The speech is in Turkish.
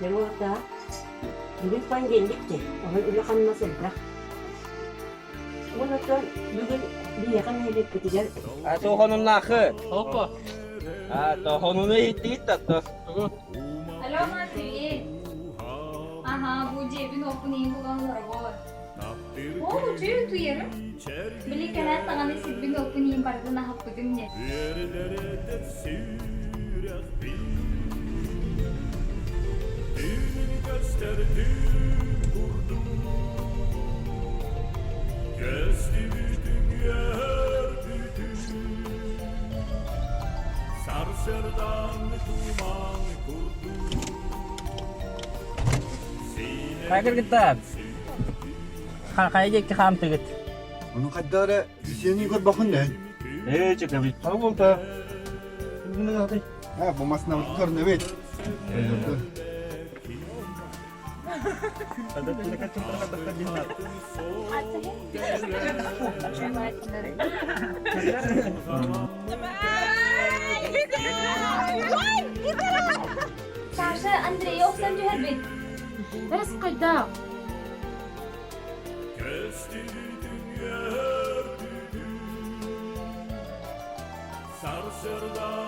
Nerede? Lütfen geldik de. Onun öyle kanmasın bırak. Bunu da bugün bir yakın hedef biteceğiz. Tohonumnakı. Hoppa. Tohonunu hitti tattı. Alo Matri. Aha bu cebin opening bukan zargor. Oh lucu itu ya. Beli kena tangan di sibin opening pada nah haputinnya. Kaygır gitti. Kayacak çıkam tıgıt. Onun kadar Hüseyin'i gör bakın ne? Çıkam. Tamam oldu. Ha bu masına tutar ne bet? Sasha Andrei yoksa Cüher Bey. Beres kayda. Sarsırdan